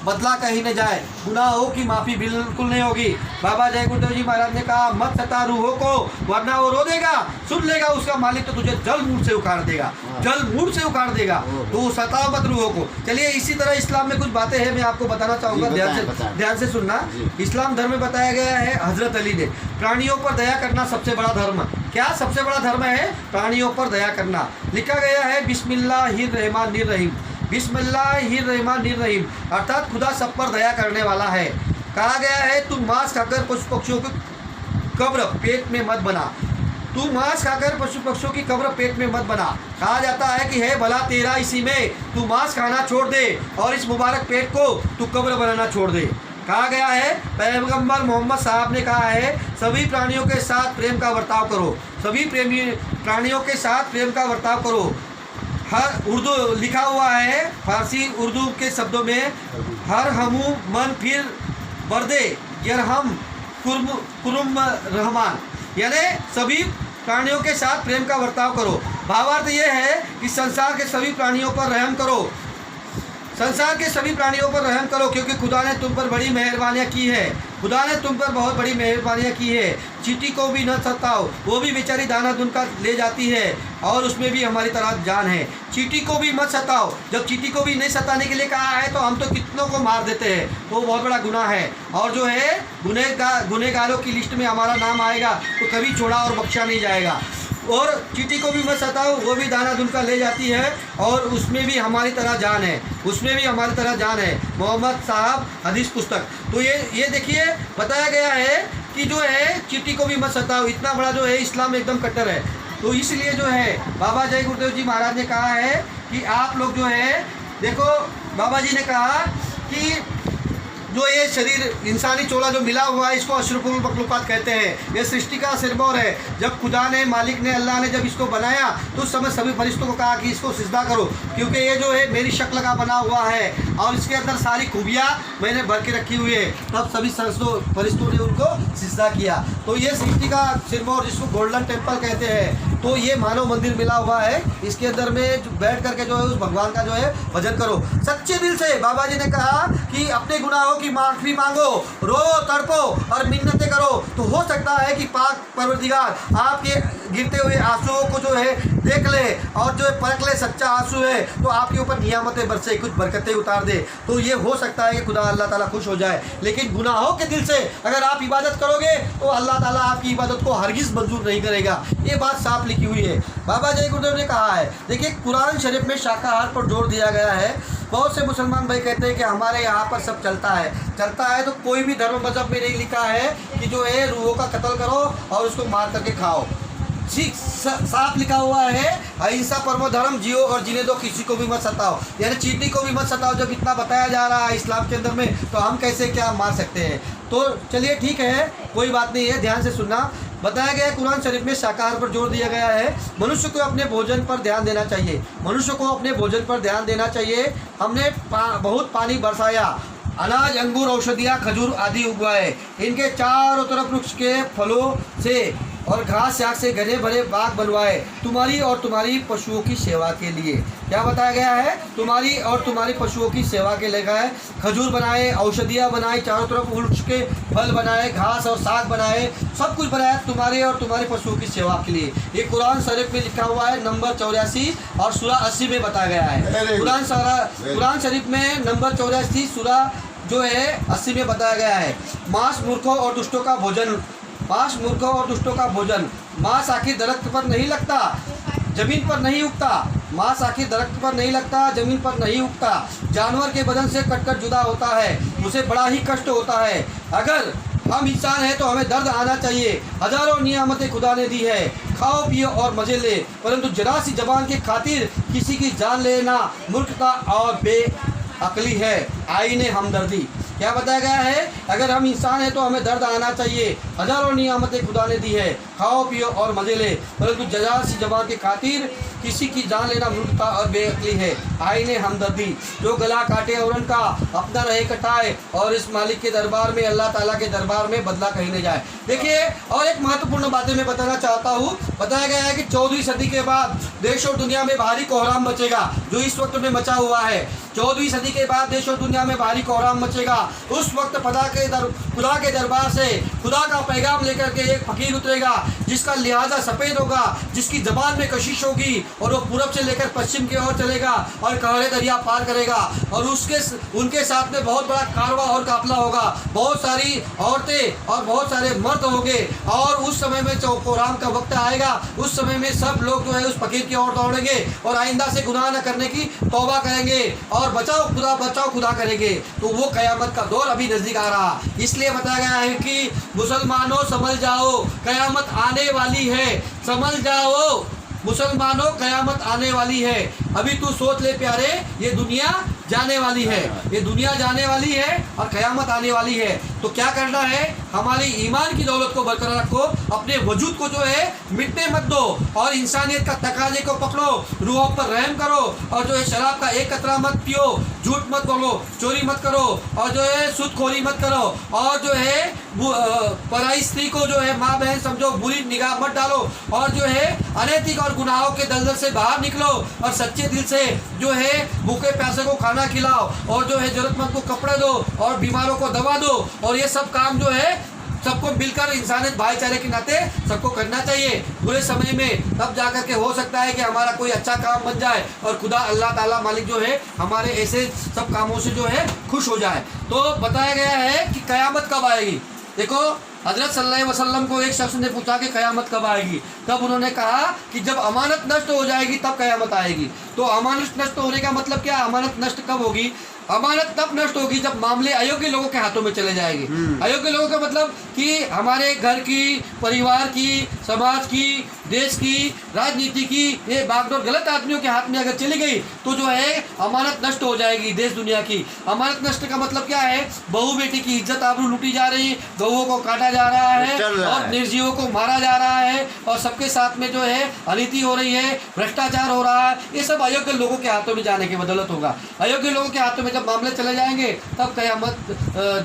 बदला कहीं न जाए, गुनाहों की माफ़ी बिल्कुल नहीं होगी। बाबा जय गुरुदेव जी महाराज ने कहा, मत सता रूहों को वरना वो रो देगा, सुन लेगा उसका मालिक तो तुझे जल मूड से उखाड़ देगा, जल मूड से उखाड़ देगा। तो सताओ मत रूहों को। चलिए इसी तरह इस्लाम में कुछ बातें हैं, मैं आपको बताना चाहूँगा, ध्यान से सुनना। इस्लाम धर्म में बताया गया है, हजरत अली ने, प्राणियों पर दया करना सबसे बड़ा धर्म। क्या सबसे बड़ा धर्म है? प्राणियों पर दया करना। लिखा गया है बिस्मिल्लाहिर्रहमानिर्रहीम, बिस्मिल्लाहिर्रहमानिर्रहीम, अर्थात खुदा सब पर दया करने वाला है। कहा गया है तुम मांस खाकर पशु पक्षियों की कब्र पेट में मत बना, तू मांस खाकर पशु पक्षियों की कब्र पेट में मत बना। कहा जाता है कि है भला तेरा इसी में, तू मांस खाना छोड़ दे और इस मुबारक पेट को तू कब्र बनाना छोड़ दे। कहा गया है, पैगंबर मोहम्मद साहब ने कहा है, सभी प्राणियों के साथ प्रेम का बर्ताव करो, सभी प्राणियों के साथ प्रेम का बर्ताव करो। हर उर्दू लिखा हुआ है, फारसी उर्दू के शब्दों में, हर हमू मन फिर बर्दे यरहम कुरुम रहमान, यानी सभी प्राणियों के साथ प्रेम का बर्ताव करो। भावार्थ ये है कि संसार के सभी प्राणियों पर रहम करो, संसार के सभी प्राणियों पर रहम करो, क्योंकि खुदा ने तुम पर बड़ी मेहरबानियाँ की है, खुदा ने तुम पर बहुत बड़ी मेहरबानियाँ की है। चींटी को भी न सताओ, वो भी बेचारी दाना दुनका ले जाती है और उसमें भी हमारी तरह जान है। चींटी को भी मत सताओ। जब चींटी को भी नहीं सताने के लिए कहा है तो हम तो कितनों को मार देते हैं, तो बहुत बड़ा गुनाह है। और जो है गुनहगारों की लिस्ट में हमारा नाम आएगा तो कभी छोड़ा और बख्शा नहीं जाएगा। और चींटी को भी मत सताओ, वो भी दाना दुनका ले जाती है और उसमें भी हमारी तरह जान है, उसमें भी हमारी तरह जान है। मोहम्मद साहब हदीस पुस्तक। तो ये देखिए बताया गया है कि जो है चींटी को भी मत सताओ। इतना बड़ा जो है इस्लाम एकदम कट्टर है। तो इसलिए जो है बाबा जय गुरुदेव जी महाराज ने कहा है कि आप लोग जो है देखो, बाबा जी ने कहा कि जो ये शरीर इंसानी चोला जो मिला हुआ है इसको अशरफुल मखलूकात कहते हैं। ये सृष्टि का सिरमौर है। जब खुदा ने, मालिक ने, अल्लाह ने जब इसको बनाया तो उस समय सभी फरिश्तों को कहा कि इसको सिजदा करो, क्योंकि ये जो है मेरी शक्ल का बना हुआ है और इसके अंदर सारी खूबियाँ मैंने भर के रखी हुई है। तब सभी फरिश्तों ने उनको सिजदा किया। तो ये सृष्टि का सिरमौर जिसको गोल्डन टेम्पल कहते हैं, तो ये मानव मंदिर मिला हुआ है। इसके अंदर में बैठ करके जो है उस भगवान का जो है भजन करो सच्चे दिल से। बाबा जी ने कहा कि अपने गुनाहों की माफ़ी मांगो, रो तड़पो और मिन्नतें करो, तो हो सकता है कि पाक परवरदिगार आपके गिरते हुए आंसुओं को जो है देख ले और जो है परख ले, सच्चा आंसू है तो आपके ऊपर नियामतें बरसे, कुछ बरकतें उतार दे। तो ये हो सकता है कि खुदा अल्लाह ताला खुश हो जाए। लेकिन गुनाहों के दिल से अगर आप इबादत करोगे तो अल्लाह ताला आपकी इबादत को हरगिज़ मंजूर नहीं करेगा। ये बात साफ लिखी हुई है। बाबा जय गुरुदेव ने कहा है, देखिए कुरान शरीफ में शाकाहार पर जोर दिया गया है। बहुत से मुसलमान भाई कहते हैं कि हमारे यहाँ पर सब चलता है तो कोई भी धर्म मजहब में नहीं लिखा है कि जो है रूहों का कत्ल करो और उसको मार करके खाओ। ठीक साफ लिखा हुआ है, अहिंसा परमो धर्म, जियो और जीने दो, किसी को भी मत सताओ, यानी चींटी को भी मत सताओ। जब इतना बताया जा रहा है इस्लाम के अंदर में तो हम कैसे क्या मार सकते हैं। तो चलिए ठीक है, कोई बात नहीं है, ध्यान से सुनना। बताया गया है कुरान शरीफ में शाकाहार पर जोर दिया गया है। मनुष्य को अपने भोजन पर ध्यान देना चाहिए, मनुष्य को अपने भोजन पर ध्यान देना चाहिए। हमने बहुत पानी बरसाया, अनाज, अंगूर, औषधियाँ, खजूर आदि उगवाए, इनके चारों तरफ वृक्ष के फलों से और घास साग से घने भरे बाग बनवाए, तुम्हारी और तुम्हारी पशुओं की सेवा के लिए। क्या बताया गया है? तुम्हारी और तुम्हारी पशुओं की सेवा के लिए है। खजूर बनाए, औषधियाँ बनाई, चारों तरफ वृक्ष के फल बनाए, घास और साग बनाए, सब कुछ बनाया तुम्हारे और तुम्हारे पशुओं की सेवा के लिए। ये कुरान शरीफ में लिखा हुआ है, नंबर 84 और सूरह 80 में बताया गया है। कुरान शरीफ में नंबर 84 सूरह जो है 80 में बताया गया है। मांस मूर्खों और दुष्टों का भोजन, मांस मूर्खों और दुष्टों का भोजन। मांस आखिर दरख्त पर नहीं लगता, जमीन पर नहीं उगता। मांस आखिर दरख्त पर नहीं लगता, जमीन पर नहीं उगता। जानवर के बदन से कटकर जुदा होता है, उसे बड़ा ही कष्ट होता है। अगर हम इंसान हैं तो हमें दर्द आना चाहिए। हजारों नियामतें खुदा ने दी है, खाओ पियो और मजे ले, परंतु जरा सी जबान की खातिर किसी की जान लेना मूर्खता और बेअक्ली है। आईने हमदर्दी। क्या बताया गया है, अगर हम इंसान हैं तो हमें दर्द आना चाहिए। हजारों नियामतें खुदा ने दी है, खाओ पियो और मजे ले, परंतु जजा सी जबा के खातिर किसी की जान लेना मूर्खता और बेअक्ली है। आईने हमदर्दी, जो गला काटे और उनका अपना रहे कटाए, और इस मालिक के दरबार में, अल्लाह ताला के दरबार में बदला कहीं नहीं जाए। देखिए, और एक महत्वपूर्ण बातें मैं बताना चाहता हूँ। बताया गया है कि 14वीं सदी के बाद देश और दुनिया में भारी कोहराम मचेगा, जो इस वक्त में मचा हुआ है। 14वीं सदी के बाद देश और दुनिया में भारी कोहराम मचेगा। उस वक्त खुदा के दरबार से खुदा का पैगाम लेकर के एक फकीर उतरेगा, जिसका लिहाजा सफ़ेद होगा, जिसकी जबान में कशिश होगी, और वो पूरब से लेकर पश्चिम की ओर चलेगा और कहरे दरिया पार करेगा, और उनके साथ में बहुत बड़ा कारवा और काफिला होगा, बहुत सारी औरतें और बहुत सारे मर्द होंगे। और उस समय में कोहराम का वक्त आएगा, उस समय में सब लोग जो है उस फकीर की ओर दौड़ेंगे और आइंदा से गुनाह न करने की तौबा करेंगे और बचाओ खुदा करेंगे। तो वो कयामत का दौर अभी नजदीक आ रहा। इसलिए बताया गया है कि मुसलमानों समझ जाओ, कयामत आने वाली है। समझ जाओ मुसलमानों, कयामत आने वाली है। अभी तू सोच ले प्यारे, ये दुनिया जाने वाली है, ये दुनिया जाने वाली है और कयामत आने वाली है। तो क्या करना है, हमारी ईमान की दौलत को बरकरार रखो, अपने वजूद को जो है मिटने मत दो, और इंसानियत का तकाजे को पकड़ो, रूहों पर रहम करो, और जो है शराब का एक कतरा मत पियो, झूठ मत बोलो, चोरी मत करो, और जो है सूदखोरी मत करो, और जो है पराई स्त्री को जो है माँ बहन समझो, बुरी निगाह मत डालो, और जो है अनैतिक और गुनाहों के दलदल से बाहर निकलो, और सच्चे दिल से जो है भूखे प्यासे को खाना खिलाओ, और जो है जरूरतमंद को कपड़े दो, और बीमारों को दवा दो। और ये सब काम जो है सबको मिलकर इंसानियत भाईचारे के नाते सबको करना चाहिए। बुरे समय में तब जाकर के हो सकता है कि हमारा कोई अच्छा काम बन जाए और खुदा अल्लाह ताला मालिक जो है हमारे ऐसे सब कामों से जो है खुश हो जाए। तो बताया गया है कि कयामत कब आएगी। देखो, हजरत सल्लल्लाहु अलैहि वसल्लम को एक शख्स ने पूछा कि कयामत कब आएगी, तब उन्होंने कहा कि जब अमानत नष्ट हो जाएगी तब कयामत आएगी। तो अमानत नष्ट होने का मतलब क्या, अमानत नष्ट कब होगी? अमानत तब नष्ट होगी जब मामले अयोग्य लोगों के हाथों में चले जाएंगे। अयोग्य लोगों का मतलब कि हमारे घर की, परिवार की, समाज की, देश की, राजनीति की ये बागडोर गलत आदमियों के हाथ में अगर चली गई तो जो है अमानत नष्ट हो जाएगी देश दुनिया की। अमानत नष्ट का मतलब क्या है, बहू बेटी की इज्जत आबरू लूटी जा रही, गऊओं को काटा जा रहा है और निर्जीवों को मारा जा रहा है, और सबके साथ में जो है अनीति हो रही है, भ्रष्टाचार हो रहा है। ये सब अयोग्य लोगों के हाथों में जाने की बदौलत होगा। अयोग्य लोगों के हाथों में जब मामले चले जाएंगे तब कयामत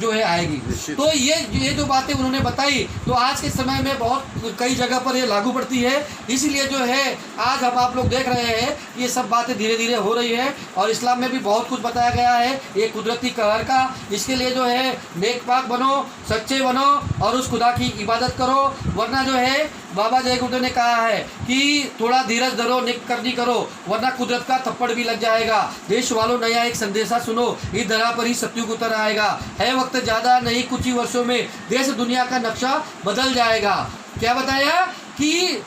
जो है आएगी। तो ये जो बातें उन्होंने बताई तो आज के समय में बहुत कई जगह पर ये लागू पड़ती है। इसीलिए जो है आज हम आप लोग देख रहे हैं ये सब बातें धीरे धीरे हो रही है, और इस्लाम में भी बहुत कुछ बताया गया है ये कुदरती कहर का। इसके लिए जो है नेक पाक बनो, सच्चे बनो और उस खुदा की इबादत करो, वरना जो है बाबा जय गुरुदेव ने कहा है कि थोड़ा धीरज धरो, नेक करनी करो, वरना कुदरत का थप्पड़ भी लग जाएगा। देश वालों, नया एक संदेशा सुनो, इस धरा पर ही सतयुग उतर आएगा। है वक्त ज़्यादा नहीं, कुछ ही वर्षों में देश दुनिया का नक्शा बदल जाएगा। क्या बताया कि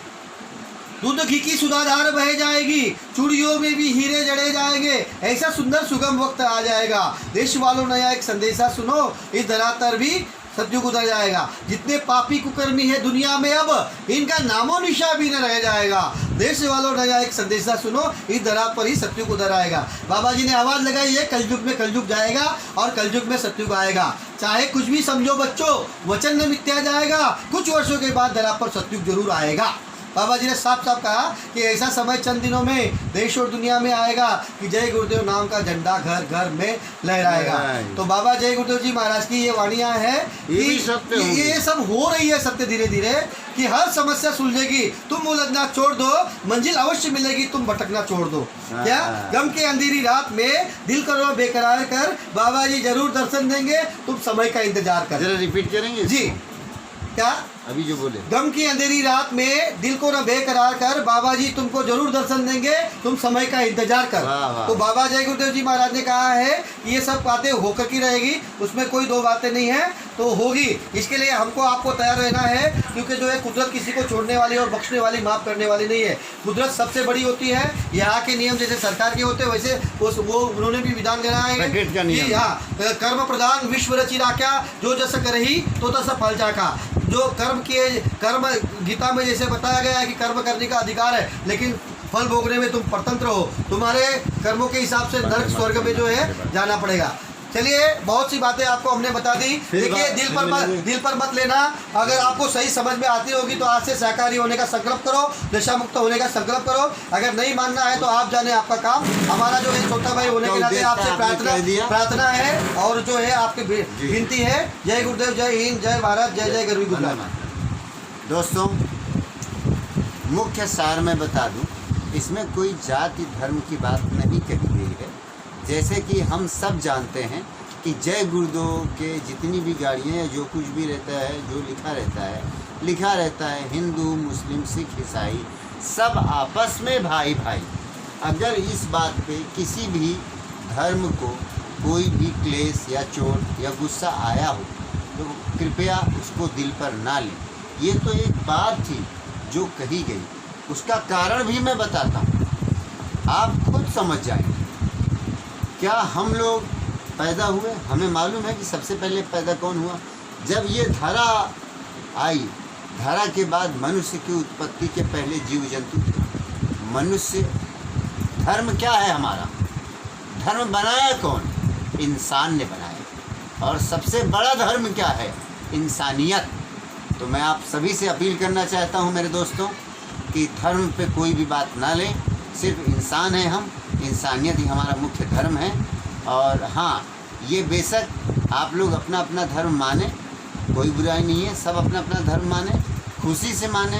दूध घी की सुधाधार बह जाएगी, चूड़ियों में भी हीरे जड़े जाएंगे, ऐसा सुंदर सुगम वक्त आ जाएगा। देश वालों, नया एक संदेशा सुनो, इस धरातल भी सतयुग उतर जाएगा। जितने पापी कुकर्मी है दुनिया में अब इनका नामो निशा भी न रह जाएगा। देश वालों, नया एक संदेशा सुनो, इस धरा पर ही सतयुग उतर आएगा। बाबा जी ने आवाज़ लगाई है, कलयुग में कलयुग जाएगा और कलयुग में सतयुग आएगा। चाहे कुछ भी समझो बच्चों, वचन न मिथ्या जाएगा, कुछ वर्षों के बाद धरा पर सतयुग जरूर आएगा। बाबा जी ने साफ साफ कहा कि ऐसा समय चंद दिनों में देश और दुनिया में आएगा कि जय गुरुदेव नाम का झंडा घर घर में लहराएगा। तो बाबा जय गुरुदेव जी महाराज की ये वाणियाँ हैं कि ये सब हो रही है सत्य धीरे धीरे, कि हर समस्या सुलझेगी, तुम उलझना छोड़ दो, मंजिल अवश्य मिलेगी, तुम भटकना छोड़ दो। क्या गम के अंधेरी रात में दिल करो बेकरार कर, बाबा जी जरूर दर्शन देंगे, तुम समय का इंतजार कर। जरा रिपीट करेंगे जी। क्या अभी जो बोले, गम की अंधेरी रात में दिल को न बेकरार कर, बाबा जी तुमको जरूर दर्शन देंगे, तुम समय का इंतजार कर। तो बाबा जय गुरुदेव जी महाराज ने कहा है कि ये सब बातें होकर की रहेगी, उसमें कोई दो बातें नहीं है, तो होगी। इसके लिए हमको आपको तैयार रहना है, क्योंकि जो है कुदरत किसी को छोड़ने वाली और बख्शने वाली, माफ़ करने वाली नहीं है। कुदरत सबसे बड़ी होती है। यहाँ के नियम जैसे सरकार के होते हैं वैसे वो उन्होंने भी विधान देना है कि हाँ, कर्म प्रधान विश्व रचिरा क्या, जो जैसा करही तो तसा फल चाखा। जो कर्म गीता में जैसे बताया गया है कि कर्म करने का अधिकार है, लेकिन फल भोगने में तुम परतंत्र हो, तुम्हारे कर्मों के हिसाब से नरक स्वर्ग में जो है जाना पड़ेगा। चलिए, बहुत सी बातें आपको हमने बता दी। देखिए, दिल पर मत लेना। अगर आपको सही समझ में आती होगी तो आज से शाकाहारी होने का संकल्प करो, नशा मुक्त होने का संकल्प करो। अगर नहीं मानना है तो आप जाने आपका काम। हमारा जो है छोटा भाई होने के नाते आपसे प्रार्थना है और जो है आपकी विनती है। जय गुरुदेव, जय हिंद, जय भारत, जय जय गरवी गुजरात। दोस्तों, मुख्य सार मैं बता दूं, इसमें कोई जाति धर्म की बात नहीं कही गई है। जैसे कि हम सब जानते हैं कि जय गुरुदेव के जितनी भी गाड़ियाँ या जो कुछ भी रहता है, जो लिखा रहता है हिंदू, मुस्लिम, सिख, ईसाई सब आपस में भाई भाई। अगर इस बात पे किसी भी धर्म को कोई भी क्लेश या चोट या गुस्सा आया हो तो कृपया उसको दिल पर ना लें। ये तो एक बात थी जो कही गई, उसका कारण भी मैं बताता हूँ, आप खुद समझ जाएंगे। क्या हम लोग पैदा हुए, हमें मालूम है कि सबसे पहले पैदा कौन हुआ? जब ये धरा आई, धरा के बाद मनुष्य की उत्पत्ति के पहले जीव जंतु थे। मनुष्य, धर्म क्या है हमारा? धर्म बनाया कौन? इंसान ने बनाया। और सबसे बड़ा धर्म क्या है? इंसानियत। तो मैं आप सभी से अपील करना चाहता हूँ मेरे दोस्तों कि धर्म पे कोई भी बात ना लें। सिर्फ इंसान है हम, इंसानियत ही हमारा मुख्य धर्म है। और हाँ, ये बेशक आप लोग अपना अपना धर्म माने, कोई बुराई नहीं है। सब अपना अपना धर्म माने, खुशी से माने,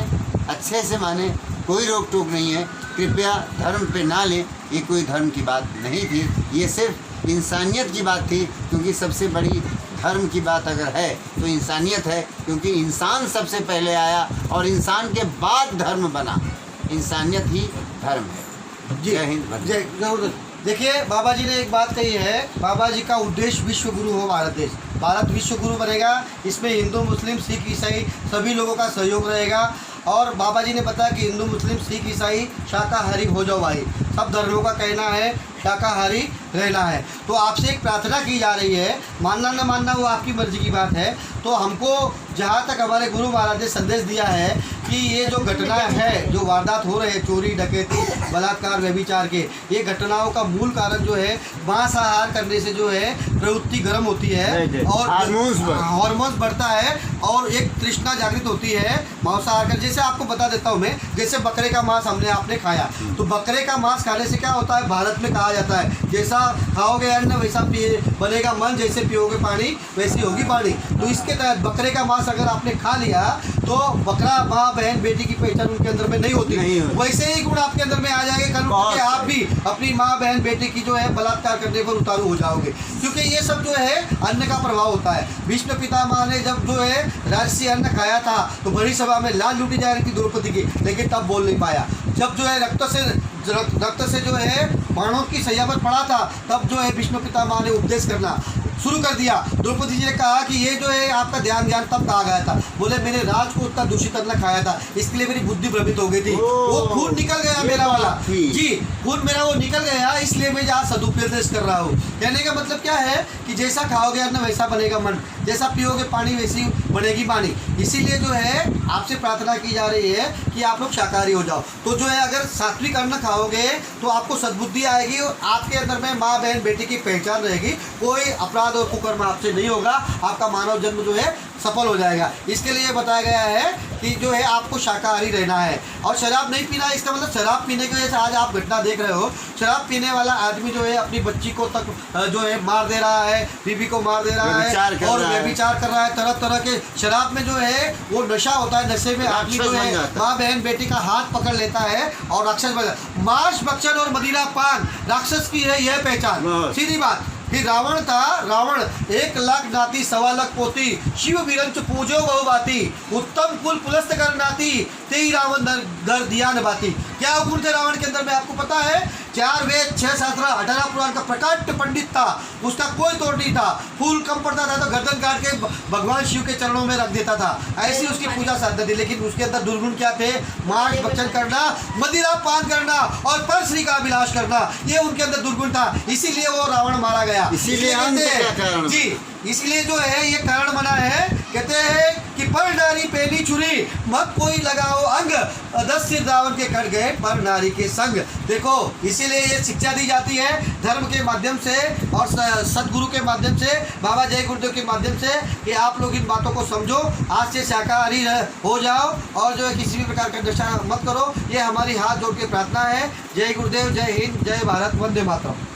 अच्छे से माने, कोई रोक टोक नहीं है। कृपया धर्म पे ना लें, ये कोई धर्म की बात नहीं थी, ये सिर्फ इंसानियत की बात थी। क्योंकि सबसे बड़ी धर्म की बात अगर है तो इंसानियत है, क्योंकि इंसान सबसे पहले आया और इंसान के बाद धर्म बना। इंसानियत ही धर्म है। जय हिंद, जय गुरुदेव। देखिए, बाबा जी ने एक बात कही है, बाबा जी का उद्देश्य विश्व गुरु हो भारत देश। भारत विश्व गुरु बनेगा, इसमें हिंदू, मुस्लिम, सिख, ईसाई सभी लोगों का सहयोग रहेगा। और बाबा जी ने बताया कि हिंदू, मुस्लिम, सिख, ईसाई शाकाहारी हो जाओ भाई। सब धर्मों का कहना है शाकाहारी रहना है। तो आपसे एक प्रार्थना की जा रही है, मानना न मानना वो आपकी मर्जी की बात है। तो हमको जहाँ तक हमारे गुरु महाराज ने संदेश दिया है कि ये जो घटना है, जो वारदात हो रहे हैं, चोरी, डकैती, बलात्कार, व्यभिचार के, ये घटनाओं का मूल कारण जो है मांसाहार करने से जो है प्रवृत्ति गर्म होती है और हार्मोन्स बढ़ता है और एक तृष्णा जागृत होती है मांसाहार कर। जैसे आपको बता देता हूँ मैं, जैसे बकरे का मांस आपने खाया, तो बकरे का मांस खाने से क्या होता है, भारत में कहा जाता है जैसा खाओगे अन्न वैसा बनेगा मन, जैसे पियोगे पानी वैसी होगी वाणी। तो इसके तहत बकरे का मांस अगर आपने खा लिया तो बकरा माँ बहन बेटी की पहचान उनके अंदर में नहीं होती। वैसे ही गुण आपके अंदर में आ जाएंगे, कल के आप भी अपनी माँ बहन बेटी की जो है बलात्कार करने पर उतारू हो जाओगे। क्योंकि ये सब जो है अन्न का प्रभाव होता है। भीष्म पितामह ने जब जो है राजसी अन्न खाया था तो बड़ी सभा में लाल लूटी जा रही थी द्रौपदी की, लेकिन तब बोल नहीं पाया। जब जो है रक्त से जो है बाणों की सैया पर पड़ा था, तब जो है भीष्म पितामह ने उपदेश करना शुरू कर दिया। द्रौपदी जी ने कहा कि ये जो है आपका ध्यान तब कहा गया था, बोले मैंने राज को उतना दूषित अन्न खाया था, इसके लिए मेरी बुद्धि भ्रमित हो गई थी। वो खून निकल गया मेरा वाला, जी खून मेरा वो निकल गया, इसलिए मैं आज सदुपदेश कर रहा हूँ। कहने का मतलब क्या है कि जैसा खाओगे अन्न वैसा बनेगा मन, जैसा पियोगे पानी वैसी बनेगी वाणी। इसीलिए जो है आपसे प्रार्थना की जा रही है कि आप लोग शाकाहारी हो जाओ। तो जो है अगर सात्विक अन्न खाओगे तो आपको सद्बुद्धि आएगी और आपके अंदर में माँ बहन बेटी की पहचान रहेगी, कोई अपराध और कुकर्म आपसे नहीं होगा, आपका मानव जन्म जो है सफल हो जाएगा। इसके लिए बताया गया है कि जो है आपको शाकाहारी रहना है और शराब नहीं पीना है। इसका मतलब शराब पीने की वजह से आज आप घटना देख रहे हो, शराब पीने वाला आदमी जो है अपनी बच्ची को तक जो है मार दे रहा है, बीबी को मार दे रहा है और व्यभिचार कर रहा है। तरह तरह के शराब में जो है वो नशा होता है, नशे में आदमी जो है माँ बहन बेटी का हाथ पकड़ लेता है और राक्षस बन जाता है। मांस भक्षण और मदिरा पान राक्षस की है यह पहचान, सीधी बात। फिर रावण था, रावण 1 लाख नाती 1.25 लाख पोती, शिव विरंच पूजो बहुबाती, उत्तम कुल पुलस्त कर नाती, तेई रावण दर दिया न बाती। क्या गुण थे रावण के अंदर में आपको पता है? 4 वेद 6 शास्त्र 18 पुराण का प्रकाट्य पंडित था, उसका कोई तोड़ नहीं था। फूल कम पड़ता था तो गर्दन काट के भगवान शिव के चरणों में रख देता था, ऐसी उसकी पूजा साधना थी। लेकिन उसके अंदर दुर्गुण क्या थे? मांस भक्षण करना, मदिरा पान करना और परश्री का अभिलाष करना, ये उनके अंदर दुर्गुण था। इसीलिए वो रावण मारा गया। इसीलिए जी, इसलिए जो है ये कारण बना है कहते हैं कि पर नारी पेनी चुरी, मत कोई लगाओ अंग, 10 सिर रावण के कट गए पर नारी के संग। देखो इसीलिए ये शिक्षा दी जाती है धर्म के माध्यम से और सदगुरु के माध्यम से, बाबा जय गुरुदेव के माध्यम से, कि आप लोग इन बातों को समझो, आज से शाकाहारी हो जाओ और जो है किसी भी प्रकार का नशा मत करो। ये हमारी हाथ जोड़ के प्रार्थना है। जय गुरुदेव, जय हिंद, जय भारत, वंदे मातरम।